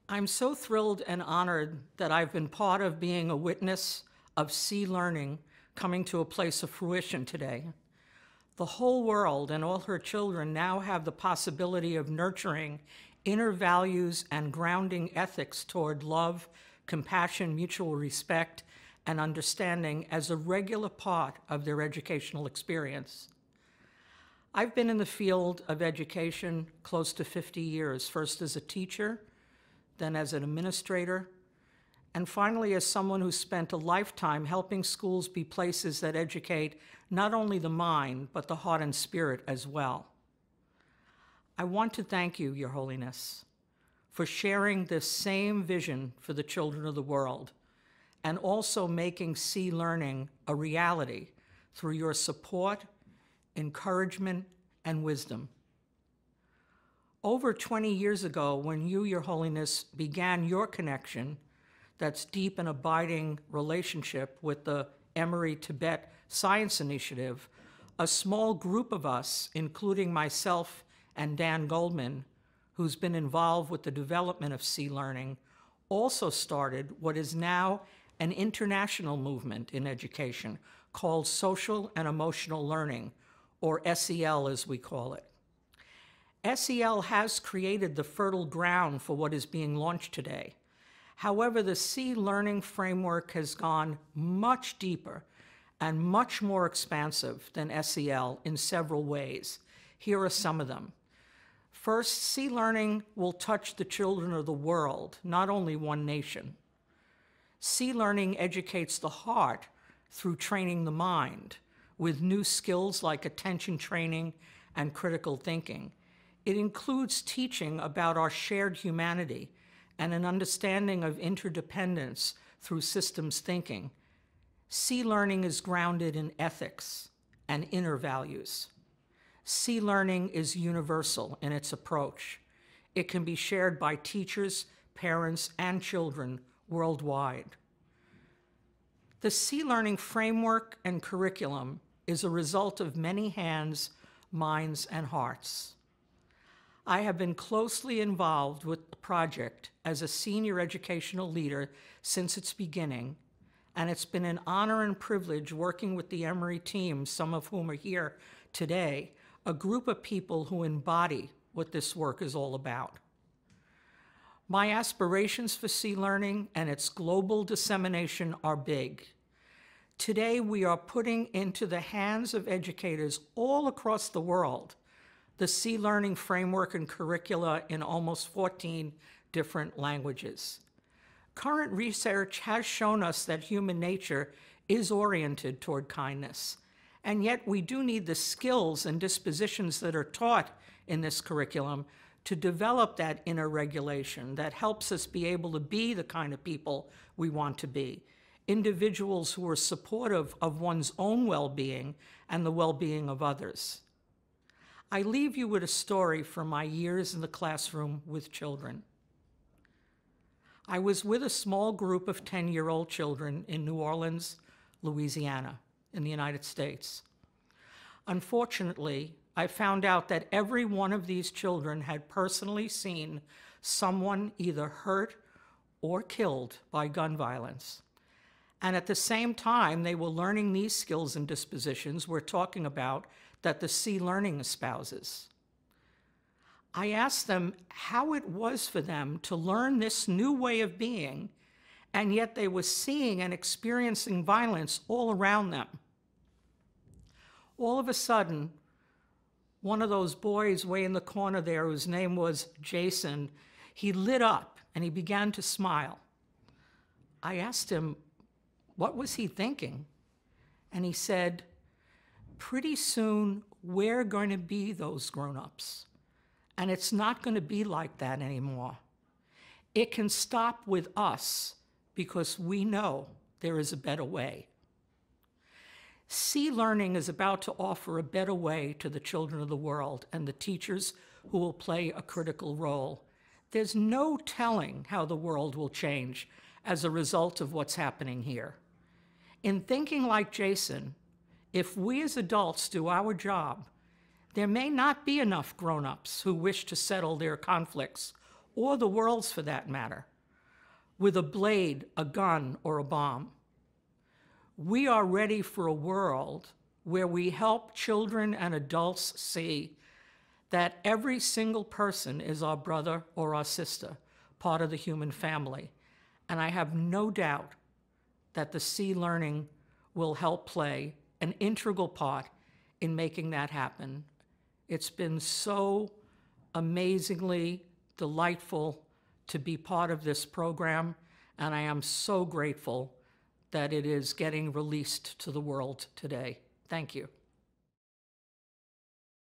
I'm so thrilled and honored that I've been part of being a witness of SEE Learning coming to a place of fruition today. The whole world and all her children now have the possibility of nurturing inner values and grounding ethics toward love, compassion, mutual respect, and understanding as a regular part of their educational experience. I've been in the field of education close to 50 years, first as a teacher, then as an administrator, and finally as someone who spent a lifetime helping schools be places that educate not only the mind, but the heart and spirit as well. I want to thank you, Your Holiness, for sharing this same vision for the children of the world, and also making SEE Learning a reality through your support, encouragement, and wisdom. Over 20 years ago, when you, Your Holiness, began your connection, that's deep and abiding relationship with the Emory Tibet Science Initiative, a small group of us, including myself and Dan Goldman, who's been involved with the development of SEE Learning, also started what is now an international movement in education called Social and Emotional Learning, or SEL as we call it. SEL has created the fertile ground for what is being launched today. However, the SEE Learning framework has gone much deeper and much more expansive than SEL in several ways. Here are some of them. First, SEE Learning will touch the children of the world, not only one nation. SEE Learning educates the heart through training the mind with new skills like attention training and critical thinking. It includes teaching about our shared humanity and an understanding of interdependence through systems thinking. SEE Learning is grounded in ethics and inner values. SEE Learning is universal in its approach. It can be shared by teachers, parents, and children worldwide. The SEE Learning framework and curriculum is a result of many hands, minds, and hearts. I have been closely involved with the project as a senior educational leader since its beginning, and it's been an honor and privilege working with the Emory team, some of whom are here today, a group of people who embody what this work is all about. My aspirations for SEE Learning and its global dissemination are big. Today, we are putting into the hands of educators all across the world the SEE Learning framework and curricula in almost 14 different languages. Current research has shown us that human nature is oriented toward kindness, and yet we do need the skills and dispositions that are taught in this curriculum to develop that inner regulation that helps us be able to be the kind of people we want to be, individuals who are supportive of one's own well-being and the well-being of others. I leave you with a story from my years in the classroom with children. I was with a small group of 10-year-old children in New Orleans, Louisiana, in the United States. Unfortunately, I found out that every one of these children had personally seen someone either hurt or killed by gun violence. And at the same time they were learning these skills and dispositions we're talking about that the SEE Learning espouses. I asked them how it was for them to learn this new way of being, and yet they were seeing and experiencing violence all around them. All of a sudden, one of those boys way in the corner there, whose name was Jason, he lit up and he began to smile. I asked him, what was he thinking? And he said, pretty soon we're going to be those grown-ups, and it's not going to be like that anymore. It can stop with us because we know there is a better way. SEE Learning is about to offer a better way to the children of the world and the teachers who will play a critical role. There's no telling how the world will change as a result of what's happening here. In thinking like Jason, if we as adults do our job, there may not be enough grown-ups who wish to settle their conflicts or the world's for that matter, with a blade, a gun, or a bomb. We are ready for a world where we help children and adults see that every single person is our brother or our sister, part of the human family. And I have no doubt that the SEE Learning will help play an integral part in making that happen. It's been so amazingly delightful to be part of this program, and I am so grateful that it is getting released to the world today. Thank you.